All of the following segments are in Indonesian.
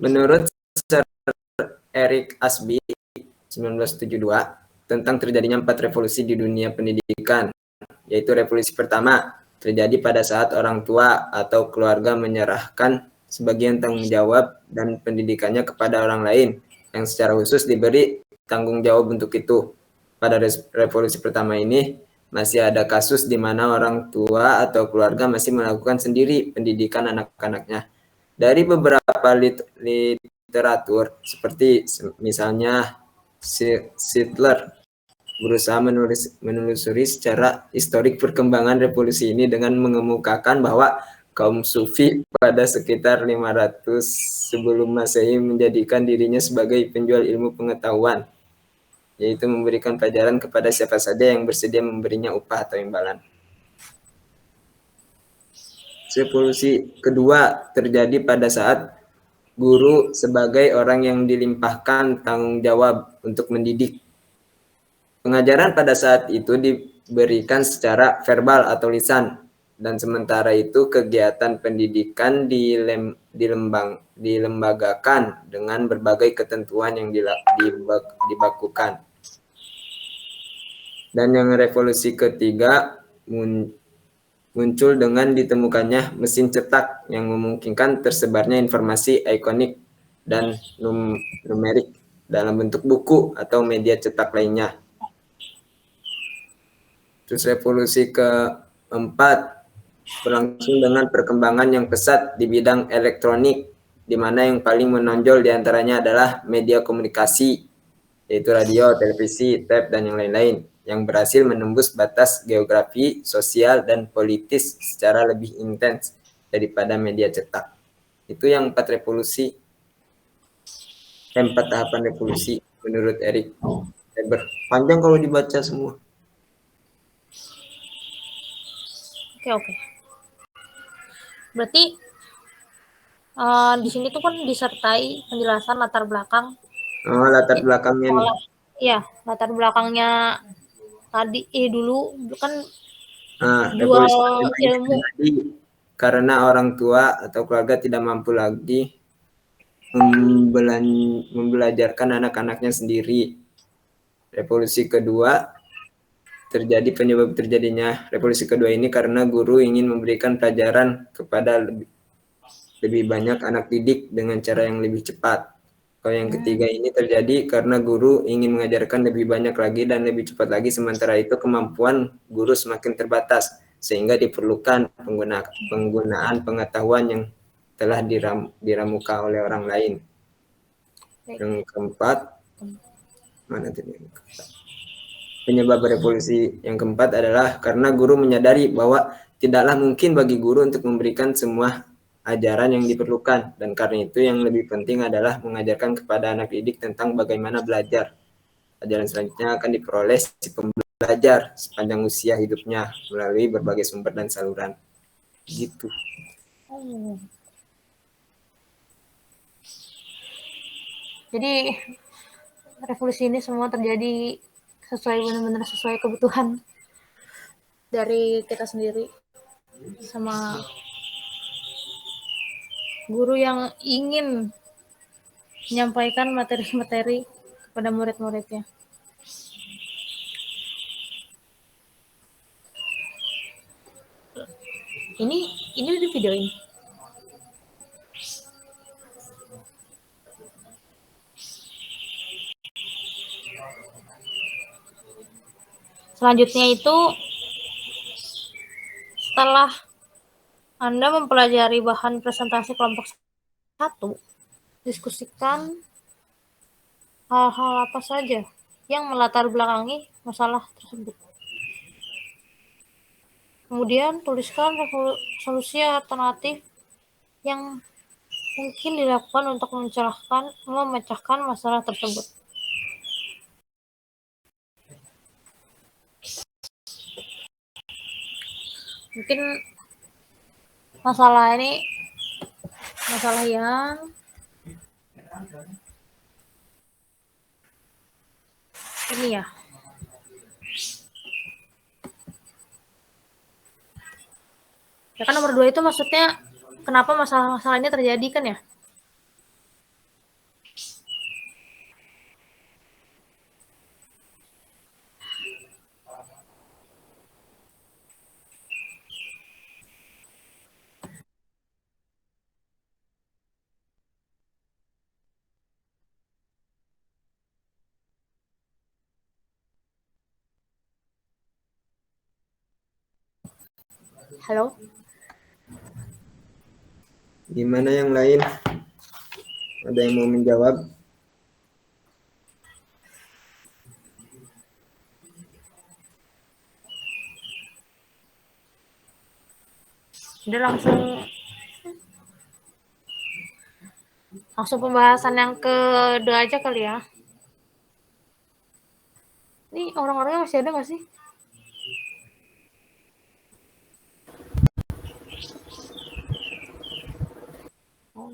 Menurut Sir Eric Ashby 1972 tentang terjadinya 4 revolusi di dunia pendidikan, yaitu revolusi pertama terjadi pada saat orang tua atau keluarga menyerahkan sebagian tanggung jawab dan pendidikannya kepada orang lain yang secara khusus diberi tanggung jawab untuk itu. Pada revolusi pertama ini masih ada kasus di mana orang tua atau keluarga masih melakukan sendiri pendidikan anak-anaknya. Dari beberapa literatur seperti misalnya Sittler berusaha menelusuri secara historik perkembangan revolusi ini dengan mengemukakan bahwa kaum Sufi pada sekitar 500 sebelum Masehi menjadikan dirinya sebagai penjual ilmu pengetahuan, yaitu memberikan pelajaran kepada siapa saja yang bersedia memberinya upah atau imbalan. Revolusi kedua terjadi pada saat guru sebagai orang yang dilimpahkan tanggung jawab untuk mendidik. Pengajaran pada saat itu diberikan secara verbal atau lisan, dan sementara itu kegiatan pendidikan dilembagakan dengan berbagai ketentuan yang dibakukan. Dan yang revolusi ketiga muncul dengan ditemukannya mesin cetak yang memungkinkan tersebarnya informasi ikonik dan numerik dalam bentuk buku atau media cetak lainnya. Terus revolusi keempat berlangsung dengan perkembangan yang pesat di bidang elektronik, di mana yang paling menonjol diantaranya adalah media komunikasi, yaitu radio, televisi, tab, dan yang lain-lain, yang berhasil menembus batas geografi, sosial, dan politis secara lebih intens daripada media cetak. Itu yang 4 revolusi, 4 tahapan revolusi menurut Eric Weber. Panjang kalau dibaca semua. Oke. Berarti di sini tuh kan disertai penjelasan latar belakang. Latar belakangnya nih. Iya, latar belakangnya tadi dulu kan jual ilmu. Karena orang tua atau keluarga tidak mampu lagi membelajarkan anak-anaknya sendiri. Revolusi kedua terjadi, penyebab terjadinya revolusi kedua ini karena guru ingin memberikan pelajaran kepada lebih banyak anak didik dengan cara yang lebih cepat. Kalau yang ketiga ini terjadi karena guru ingin mengajarkan lebih banyak lagi dan lebih cepat lagi, sementara itu kemampuan guru semakin terbatas, sehingga diperlukan penggunaan pengetahuan yang telah diramukan oleh orang lain. Yang keempat, mana tadi? Penyebab revolusi yang keempat adalah karena guru menyadari bahwa tidaklah mungkin bagi guru untuk memberikan semua ajaran yang diperlukan, dan karena itu yang lebih penting adalah mengajarkan kepada anak didik tentang bagaimana belajar. Ajaran selanjutnya akan diperoleh si pembelajar sepanjang usia hidupnya melalui berbagai sumber dan saluran. Gitu. Jadi revolusi ini semua terjadi benar-benar sesuai kebutuhan dari kita sendiri sama guru yang ingin menyampaikan materi-materi kepada murid-muridnya. Ini di video ini. Selanjutnya itu setelah Anda mempelajari bahan presentasi kelompok 1, diskusikan hal-hal apa saja yang melatar belakangi masalah tersebut. Kemudian tuliskan solusi alternatif yang mungkin dilakukan untuk memecahkan masalah tersebut. Mungkin masalah ini masalah yang ini ya. Ya kan nomor 2 itu maksudnya kenapa masalah-masalah ini terjadi kan ya? Halo? Gimana yang lain? Ada yang mau menjawab? Udah langsung pembahasan yang kedua aja kali ya. Ini orang-orangnya masih ada nggak sih? Oh.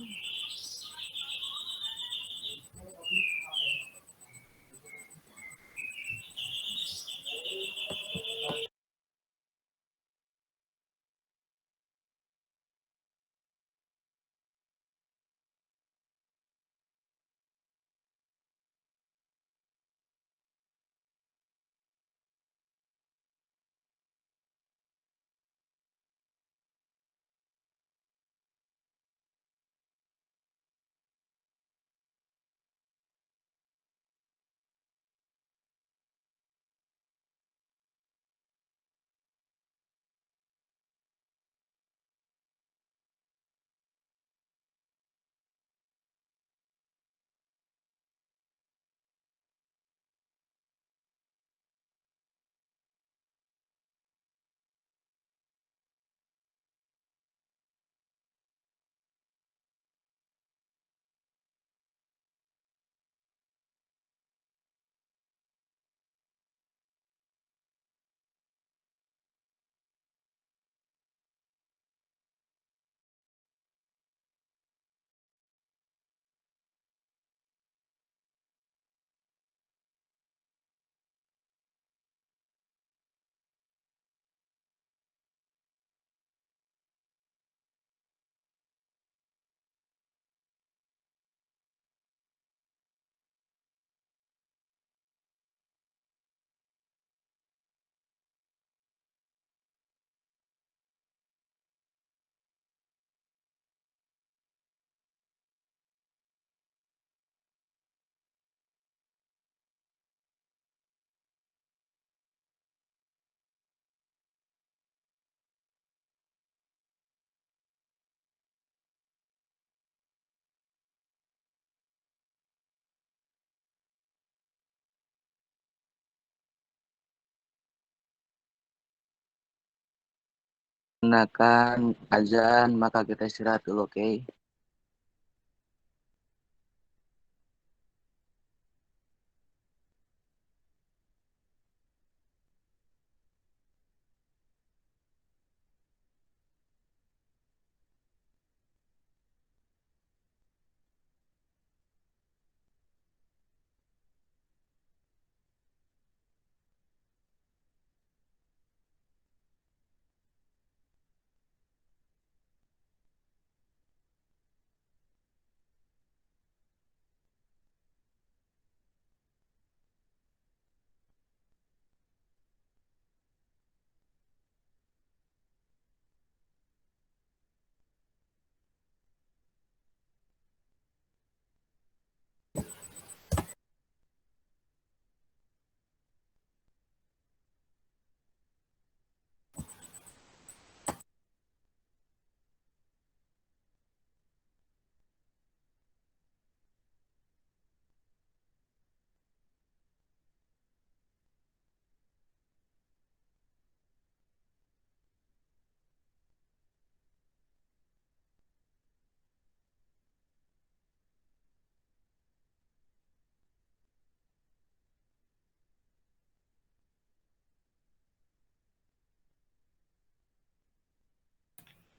Gunakan azan, maka kita istirahat dulu, oke?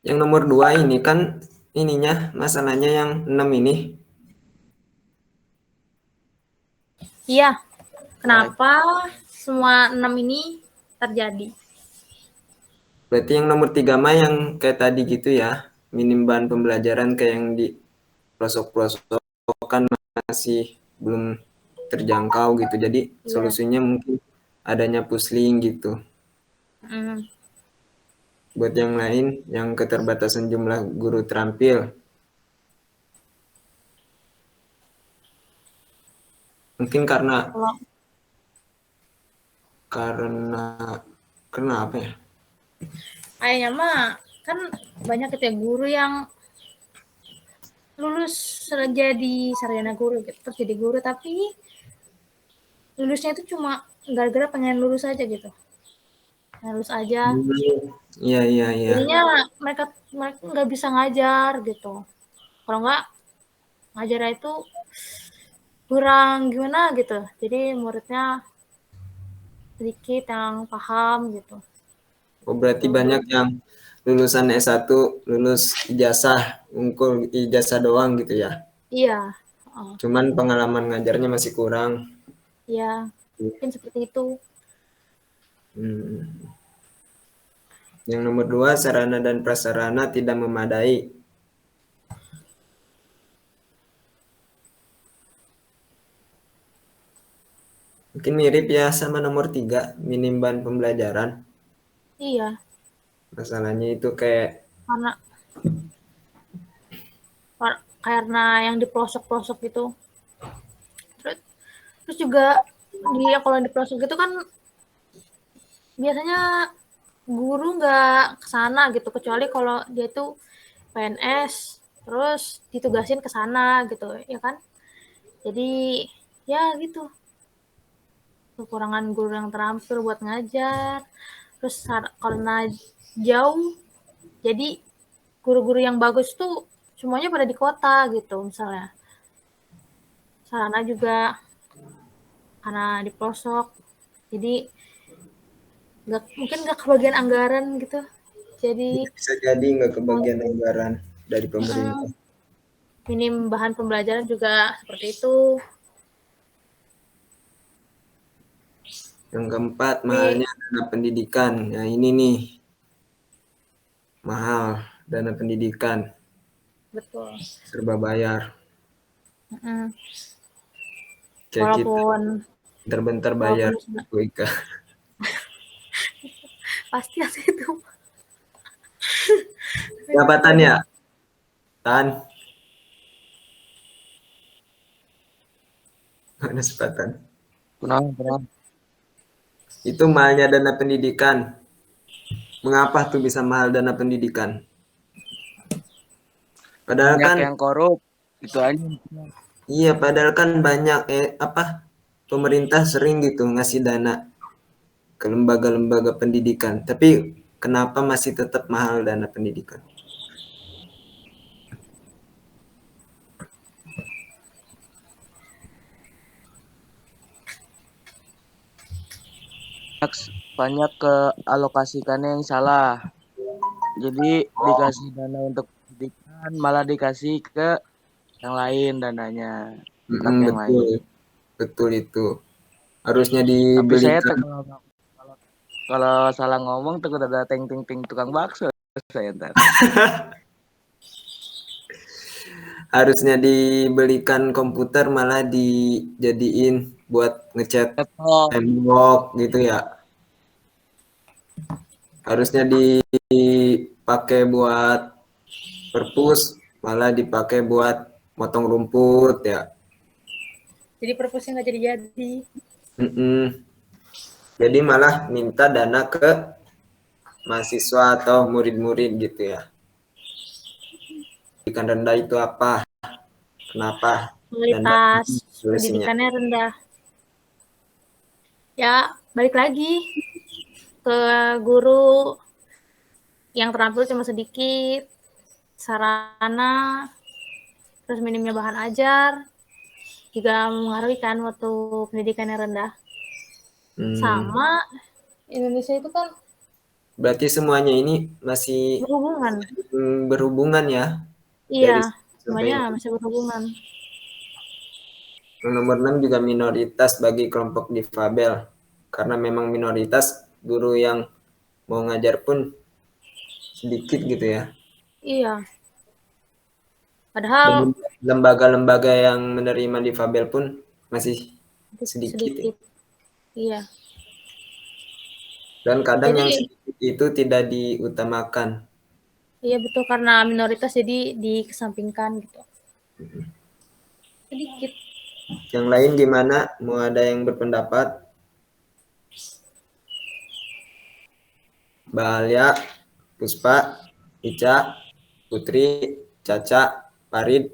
Yang nomor 2 ini kan ininya masalahnya yang 6 ini. Iya. Kenapa semua 6 ini terjadi? Berarti yang nomor 3 mah yang kayak tadi gitu ya. Minim bahan pembelajaran kayak yang di pelosok-pelosok kan masih belum terjangkau gitu. Jadi Iya. solusinya mungkin adanya pusling gitu. Hmm. Buat yang lain, yang keterbatasan jumlah guru terampil. Mungkin Kalau karena karena apa ya? kayaknya mah kan banyak gitu ya guru yang lulus jadi sarjana guru gitu, terus jadi guru tapi lulusnya itu cuma gara-gara pengen lulus aja gitu, pengen lulus aja. Iya, iya, iya. Jadinya mereka mereka nggak bisa ngajar gitu. Kalau nggak ngajarnya itu kurang gimana gitu. Jadi muridnya sedikit yang paham gitu. Oh, berarti Guru-guru banyak yang lulusan S1 lulus ijazah, unggul ijazah doang gitu ya. iya, oh, Cuman pengalaman ngajarnya masih kurang. iya, mungkin seperti itu. Hmm. Yang nomor dua, sarana dan prasarana tidak memadai. Mungkin mirip ya sama nomor tiga, minim bahan pembelajaran. Iya, Masalahnya itu kayak, karena karena yang di pelosok-pelosok itu. Terus, terus juga kalau di pelosok itu kan biasanya guru nggak kesana gitu kecuali kalau dia tuh PNS terus ditugasin ke sana gitu ya kan, jadi ya gitu kekurangan guru yang terampil buat ngajar. Terus karena jauh jadi guru-guru yang bagus tuh semuanya pada di kota gitu misalnya, sarana juga karena di pelosok jadi mungkin nggak kebagian anggaran gitu, jadi bisa jadi nggak kebagian anggaran dari mm, pemerintah. minim bahan pembelajaran juga seperti itu. Yang keempat, Jadi mahalnya dana pendidikan. Nah, ini nih, mahal dana pendidikan, betul. serba bayar. Mm-mm. Kayak kita Walaupun bentar-bentar bayar. walaupun Wika. pasti ada itu. Pendapatan ya, Tan. Mana sepatan? Kenapa? Itu mahalnya dana pendidikan. Mengapa tuh bisa mahal dana pendidikan? Padahal Banyak kan, yang korup. Itu aja. iya, padahal kan banyak apa pemerintah sering gitu ngasih dana ke lembaga-lembaga pendidikan. Tapi kenapa masih tetap mahal dana pendidikan? Banyak ke alokasikannya yang salah. Jadi dikasih dana untuk pendidikan, malah dikasih ke yang lain dananya. Entah ke yang Betul, lain. betul itu. Harusnya Tapi saya dibelikan. kalau, kalau salah ngomong tuh udah ting ting ting tukang bakso saya ntar. Harusnya dibelikan komputer malah dijadiin buat ngecat Laptop. tembok gitu ya. Harusnya dipakai buat perpus malah dipakai buat motong rumput ya. Jadi perpusnya nggak jadi. Mm-mm. Jadi malah minta dana ke mahasiswa atau murid-murid gitu ya. Pendidikan rendah itu apa? Kenapa? Dan Kualitas solusinya. pendidikannya rendah. Ya balik lagi ke guru yang terampil cuma sedikit, sarana, terus minimnya bahan ajar juga mengaruhi kan waktu pendidikannya rendah. Hmm, Sama Indonesia itu kan berarti semuanya ini masih berhubungan. berhubungan ya Iya, dari sampai semuanya ini. masih berhubungan. Yang nomor 6 juga minoritas bagi kelompok difabel. Karena memang minoritas guru yang mau ngajar pun sedikit gitu ya. Iya, padahal Lembaga-lembaga yang menerima difabel pun masih sedikit ya. sedikit. Iya. Dan kadang yang Jadi sedikit itu tidak diutamakan. iya betul karena minoritas jadi dikesampingkan gitu. Sedikit. Yang lain gimana? Mau ada yang berpendapat? Mbak Alia, Puspa, Ica, Putri, Caca, Farid.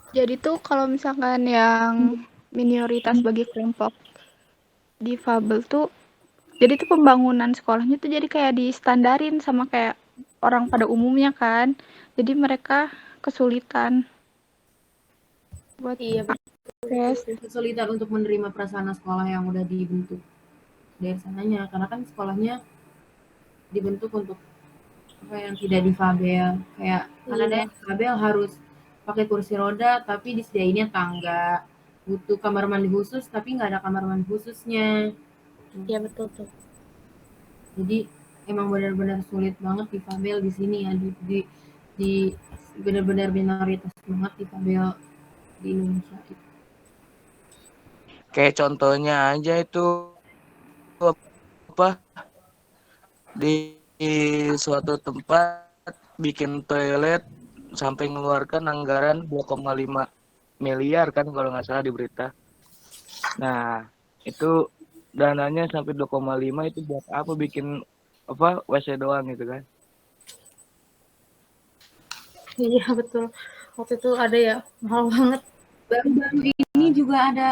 Jadi tuh kalau misalkan yang minoritas bagi kelompok difabel tuh, jadi tuh pembangunan sekolahnya tuh jadi kayak distandarin sama kayak orang pada umumnya kan. Jadi mereka kesulitan buat Iya, akses. kesulitan untuk menerima prasarana sekolah yang udah dibentuk dari sananya, karena kan sekolahnya dibentuk untuk apa yang tidak difabel, kayak kan ada yang difabel harus pakai kursi roda tapi disediainnya tangga, butuh kamar mandi khusus tapi nggak ada kamar mandi khususnya. Iya betul tuh. Jadi emang benar-benar sulit banget difabel di sini ya, di benar-benar minoritas banget difabel di Indonesia itu. Kayak contohnya aja itu apa di suatu tempat bikin toilet sampai mengeluarkan anggaran 2,5 miliar kan kalau nggak salah di berita. Nah, itu dananya sampai 2,5 itu buat apa bikin apa WC doang gitu kan. Iya betul. Waktu itu ada ya mahal banget. Baru-baru ini juga ada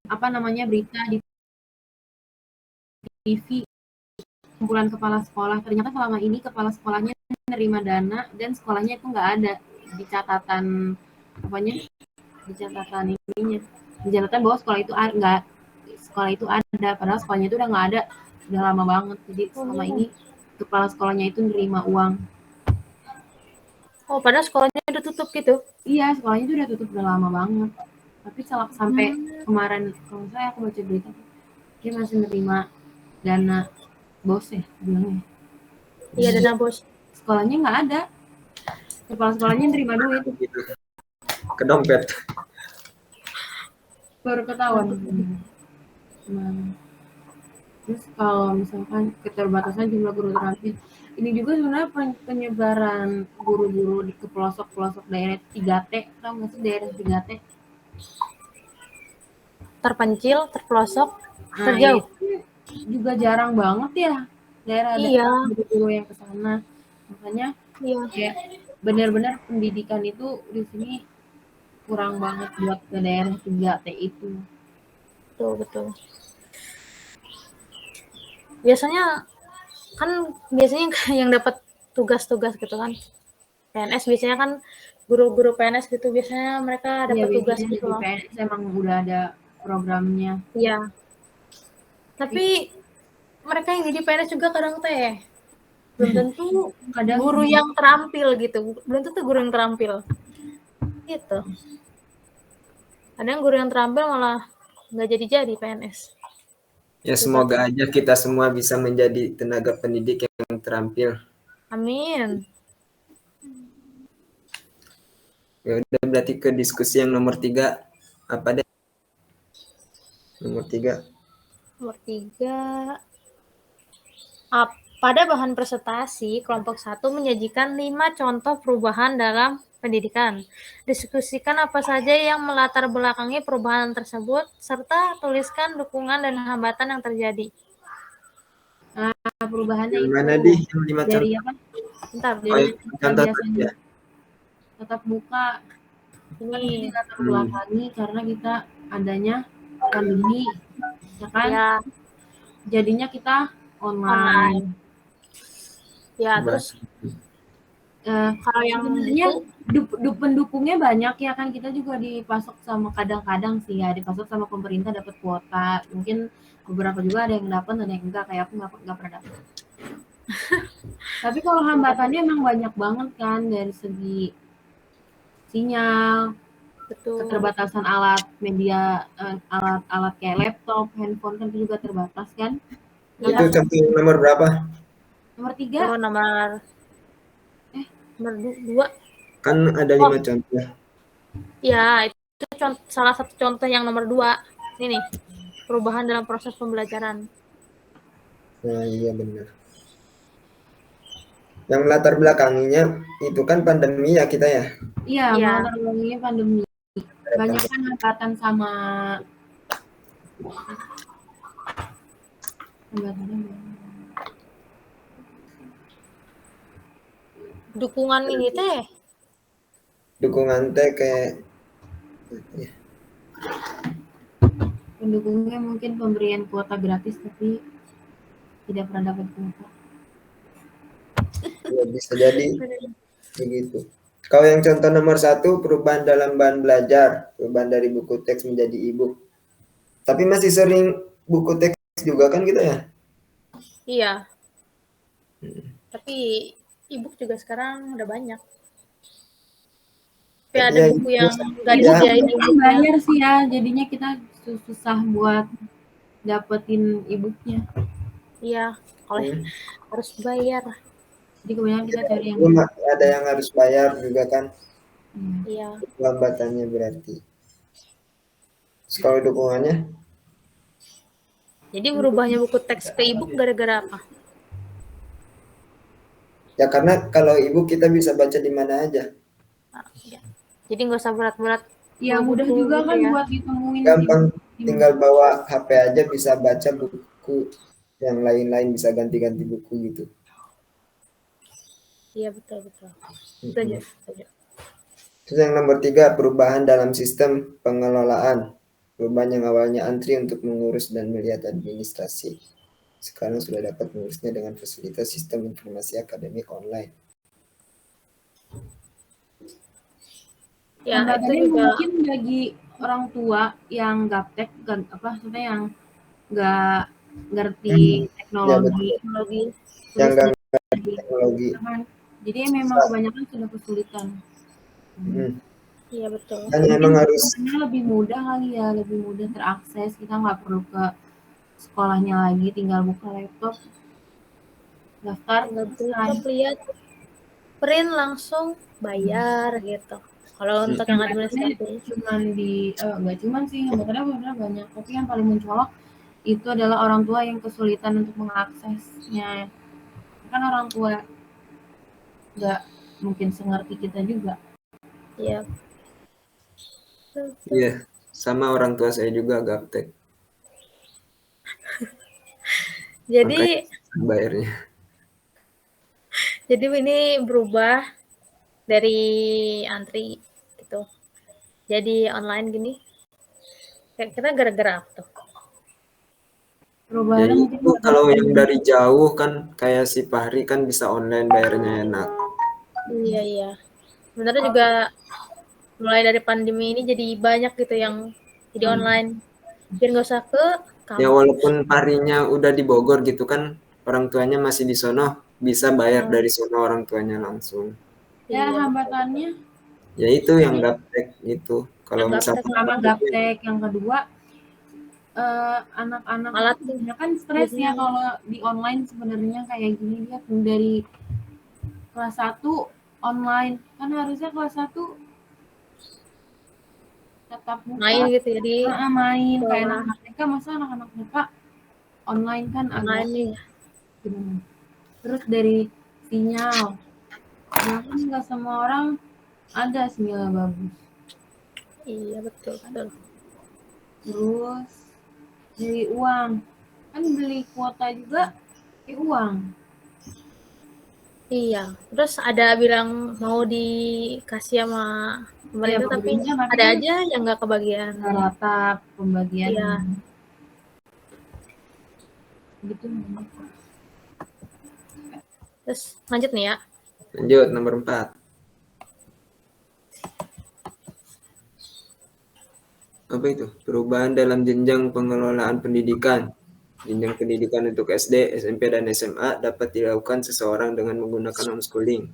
apa namanya berita di TV, kumpulan kepala sekolah. Ternyata selama ini kepala sekolahnya menerima dana dan sekolahnya itu nggak ada di catatan apanya, di catatan ininya, di catatan bahwa sekolah itu nggak, sekolah itu ada, padahal sekolahnya itu udah nggak ada, udah lama banget. Jadi selama ini kepala sekolahnya itu nerima uang. Oh, padahal sekolahnya udah tutup gitu. Iya, sekolahnya itu udah tutup udah lama banget. Tapi sampai kemarin kalau saya aku baca berita dia masih nerima dana bos ya bilangnya. Iya, dana bos. Sekolahnya nggak ada. Kepala sekolahnya nerima duit. Ke dompet. Baru ketahuan. Nah, terus kalau misalkan keterbatasan jumlah guru terampil, ini juga sebenarnya penyebaran guru-guru di ke pelosok-pelosok daerah 3T, tahu nggak sih daerah 3T? Terpencil, terpelosok, Nah, terjauh. itu juga jarang banget ya daerah guru-guru yang ke sana. Makanya kayak benar-benar pendidikan itu di sini kurang banget buat ke daerah 3T itu. Betul. Biasanya yang dapat tugas-tugas gitu kan. PNS biasanya kan guru-guru PNS gitu biasanya mereka dapat tugas gitu loh. PNS emang udah ada programnya. Iya. Tapi mereka yang jadi PNS juga kadang teh belum tentu ada guru yang terampil gitu. Belum tentu guru yang terampil. Gitu. Kadang guru yang terampil malah nggak jadi PNS. Ya semoga aja kita semua bisa menjadi tenaga pendidik yang terampil. Amin. Ya udah berarti ke diskusi yang nomor 3 apa deh? Nomor 3. Pada bahan presentasi, kelompok 1 menyajikan 5 contoh perubahan dalam pendidikan. Diskusikan apa saja yang melatar belakangi perubahan tersebut, serta tuliskan dukungan dan hambatan yang terjadi. Nah, perubahannya yang itu mana di yang 5 dari contoh? apa? Bentar, Dari contoh biasanya tetap muka. Ini latar belakangi karena kita adanya pandemi, ya kan? Ya. Jadinya kita online. Ya, terus kalau yang sebenarnya pendukungnya banyak ya kan, kita juga dipasok sama kadang-kadang sih ya dipasok sama pemerintah dapat kuota, mungkin beberapa juga ada yang dapat ada yang enggak, kayak aku nggak pernah dapat. Tapi kalau hambatannya emang banyak banget kan, dari segi sinyal, keterbatasan alat media, alat-alat kayak laptop, handphone kan juga terbatas kan. Itu contoh nomor berapa? Nomor 3. Nomor 2. Kan ada 5 contoh. Ya, itu salah satu contoh yang nomor 2. Ini nih, perubahan dalam proses pembelajaran. Nah, iya benar. Yang latar belakanginya itu kan pandemi ya kita ya. Iya, latar belakanginya pandemi. banyak kan angkatan sama Dukungan ini teh dukungan teh kayak pendukungnya mungkin pemberian kuota gratis tapi tidak pernah dapat kuota. ya bisa jadi begitu. Kalau yang contoh nomor 1, perubahan dalam bahan belajar, perubahan dari buku teks menjadi e-book. Tapi masih sering buku teks juga kan kita ya? iya. Tapi e-book juga sekarang udah banyak. Tapi ada Ya, buku yang nggak ya. disediain Itu e-booknya. bayar sih ya, jadinya kita susah buat dapetin e-booknya. Iya, kalau harus bayar. Jadi kebanyakan kita cari yang Belum ada yang harus bayar juga kan, Iya. lambatannya berarti. Terus kalau dukungannya? Jadi berubahnya buku teks ke e-book gara-gara apa? Ya karena kalau e-book kita bisa baca di mana aja. Nah, iya. Jadi nggak usah berat-berat. ya bawa mudah buku juga gitu kan ya. buat ditemuin. Gampang, tinggal bawa HP aja bisa baca buku yang lain-lain, bisa ganti-ganti buku gitu. Iya betul. Setuju. Terus yang nomor 3, perubahan dalam sistem pengelolaan. Perubahan yang awalnya antri untuk mengurus dan melihat administrasi. Sekarang sudah dapat mengurusnya dengan fasilitas sistem informasi akademik online. Ya itu Hambatannya juga mungkin bagi orang tua yang gaptek, maksudnya yang nggak ngerti teknologi, Yang tulis nggak dan ngerti teknologi. jadi memang kebanyakan sudah kesulitan. iya betul. Kan emang harus Sebenarnya lebih mudah kali ya, lebih mudah terakses. Kita nggak perlu ke sekolahnya lagi, tinggal buka laptop, daftar, Tinggal selesai. buka, lihat, print langsung bayar gitu. Kalau untuk yang administratif Cuman nggak cuman sih, sebenarnya banyak. Tapi yang paling mencolok itu adalah orang tua yang kesulitan untuk mengaksesnya. Kan orang tua nggak mungkin sengerti kita juga. Iya. Iya, sama orang tua saya juga gaptek. Jadi Makanya bayarnya. Jadi ini berubah dari antri gitu. Jadi online gini. Kayak kita gara-gara apa tuh? Perubahannya Jadi mungkin itu kalau yang dari jauh kan kayak si Fahri kan bisa online bayarnya enak. Iya. Sebenarnya juga mulai dari pandemi ini jadi banyak gitu yang jadi online. Biar nggak usah ke Ya kampus. walaupun Fahrinya udah di Bogor gitu kan, orang tuanya masih di sono, bisa bayar dari sono orang tuanya langsung. ya Iya, hambatannya Ya itu yang gaptek gitu. Kalau Yang misalnya pertama gaptek, yang kedua anak-anak Malah itu kan stres ya biasanya- kalau di online sebenarnya kayak gini, dia dari kelas 1 online, kan harusnya kelas 1 tetap muka, main gitu jadi main sekolah. kayak anak-anak TK, masa anak-anak TK online kan agak online nih. gimana. Terus dari sinyal, ya kan nggak semua orang ada sinyal bagus. Iya betul. Terus dari uang, kan beli kuota juga uang. Iya. Terus ada bilang mau dikasih sama pemerintah tapi pemerintah, ada aja yang nggak kebagian. Rata pembagian. Iya. Gitu. Terus lanjut nih ya. Lanjut nomor 4. Apa itu? Perubahan dalam jenjang pengelolaan pendidikan. Jenjang pendidikan untuk SD, SMP, dan SMA dapat dilakukan seseorang dengan menggunakan homeschooling.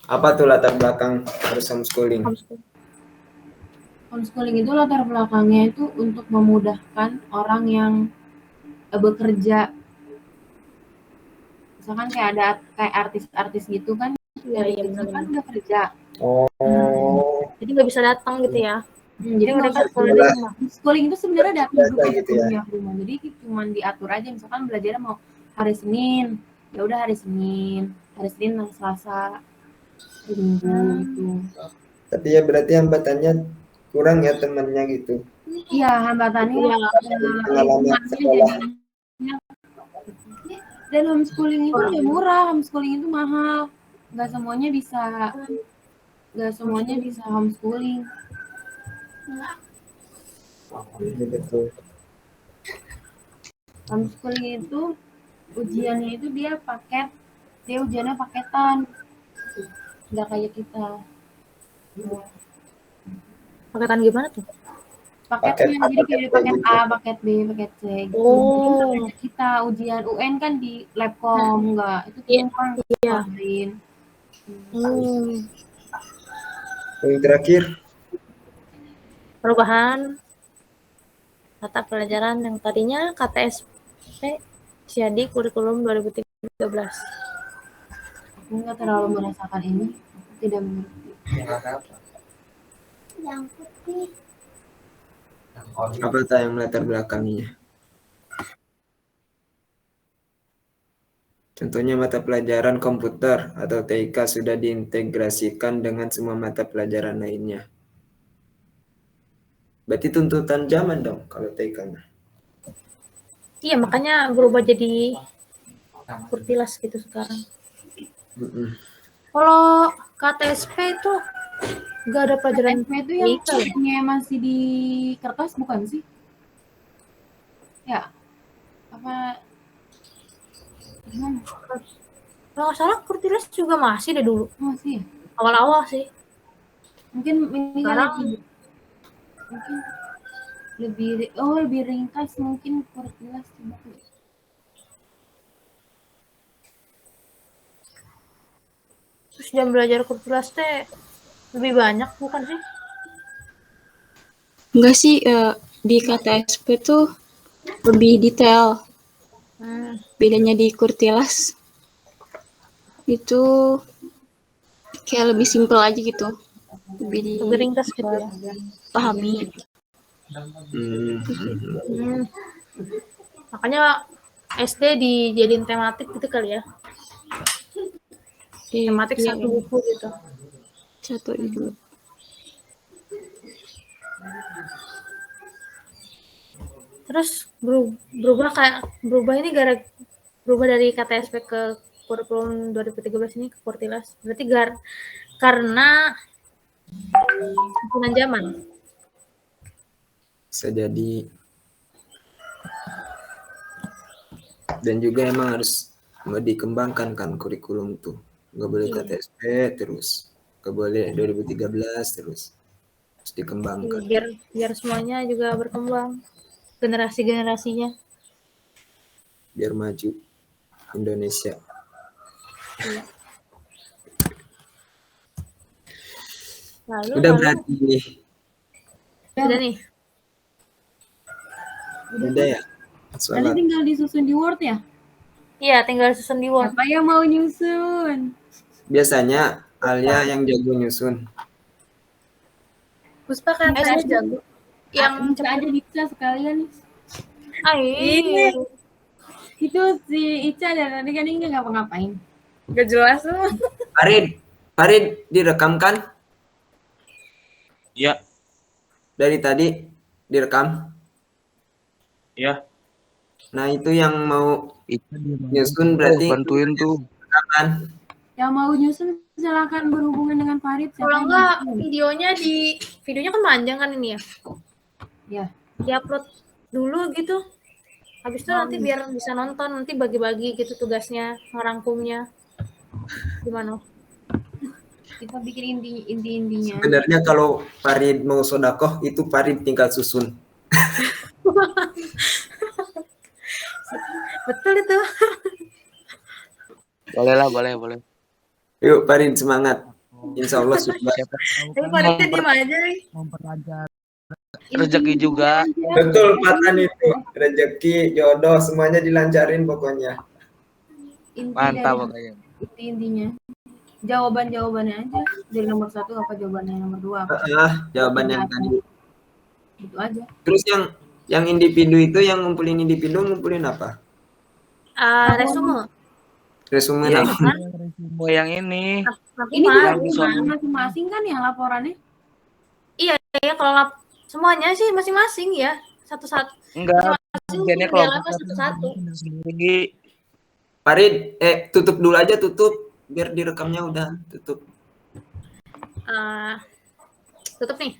Apa tuh latar belakang harus homeschooling? Homeschooling itu latar belakangnya itu untuk memudahkan orang yang bekerja. Misalkan kayak artis-artis gitu kan, dari kecil kan udah kerja. Jadi nggak bisa datang gitu ya. Jadi mereka sekolah di rumah. Homeschooling itu sebenarnya datang gitu ya. rumah. Jadi cuma diatur aja, misalkan belajarnya mau hari Senin, ya udah hari Senin dan Selasa, hari Minggu gitu. Tapi ya berarti hambatannya kurang ya temannya gitu. Iya, hambatannya Iya. Pengalaman sekolah. Dan homeschooling itu nggak murah, homeschooling itu mahal. Nggak semuanya bisa homeschooling. Iya, betul. Homeschooling itu ujiannya itu dia ujiannya paketan, nggak kayak kita. Paketan gimana tuh? Paketnya jadi kayak paket A, paket B, paket C gitu. Oh. Jadi kita ujian UN kan di Labcom, nggak itu Iya. tumpang Iya. lain. Yang terakhir, Perubahan mata pelajaran yang tadinya KTSP jadi kurikulum 2013. Aku nggak terlalu merasakan ini, aku tidak mengerti. apa tak yang melatar belakangnya? Contohnya mata pelajaran komputer atau TIK sudah diintegrasikan dengan semua mata pelajaran lainnya. Berarti tuntutan zaman dong kalau TIK-nya. Iya, makanya berubah jadi kurtilas gitu sekarang. Kalau KTSP itu nggak ada pelajaran KTSP itu yang TIK ya? kuliahnya masih di kertas bukan sih? Ya, apa? Gimana? Kalau nggak salah kurtilas juga masih deh dulu. Masih ya? Awal-awal sih. Mungkin ini Sekarang mungkin lebih ringkas mungkin kurtilas coba. terus jam belajar kurtilas teh lebih banyak bukan sih? Enggak sih, di KTSP tuh lebih detail. Bedanya di kurtilas itu kayak lebih simpel aja gitu. Lebih Lebih ringkas gitu ya. dipahami. Makanya SD dijadiin tematik gitu kali ya. Tematik Iya, satu buku gitu. satu itu. Terus berubah ini berubah dari KTSP ke kurikulum 2013 ini ke kurtilas. Berarti karena perkembangan zaman. Bisa jadi. Dan juga emang harus dikembangkan kan kurikulum tuh. Nggak boleh KTSP terus. Nggak boleh 2013 terus. Harus dikembangkan. Biar semuanya juga berkembang. Generasi-generasinya. Biar maju Indonesia. Iya. Lalu Berarti nih. Udah nih. Udah ya. Nanti tinggal disusun di Word ya? Iya, tinggal susun di Word. Siapa yang mau nyusun? Biasanya Alia yang jago nyusun. Puspa kan saya jago. Yang bisa aja bisa sekalian. Itu si Ica dan tadi kan ini nggak ngapa-ngapain. Gak jelas tuh. Farid direkam kan? Iya. Dari tadi direkam? Iya. Nah itu yang mau nyusun berarti bantuin tuh. Kan? Yang mau nyusun silakan berhubungan dengan Farid. Kalau enggak videonya kan panjang kan ini ya? Ya. Diupload dulu gitu. Habis itu nanti biar bisa nonton, nanti bagi-bagi gitu tugasnya, ngerangkumnya. Gimana? Kita bikin inti-intinya. Sebenarnya kalau Farid mau sodakoh itu Farid tinggal susun. Betul itu. Boleh. Yuk Farid semangat. Insya Allah sudah. Tapi Faridnya diem aja nih. Memperlancar rezeki juga. Betul Patan itu. Rezeki, jodoh semuanya dilancarin pokoknya. Mantap pokoknya. Intinya. Jawabannya aja. Dari nomor 1 apa jawabannya nomor 2? Jawaban yang tadi. Itu aja. Terus yang individu itu yang ngumpulin apa? Resume. Resume Ya, apa? resume yang ini. Ini juga Masing-masing. masing-masing kan ya laporannya? Ya kalau semuanya sih masing-masing ya. Satu-satu. Enggak, Masing-masing bagiannya dialami kelompok satu-satu. sendiri. Farid, tutup dulu aja, tutup biar direkamnya udah tutup. Tutup nih.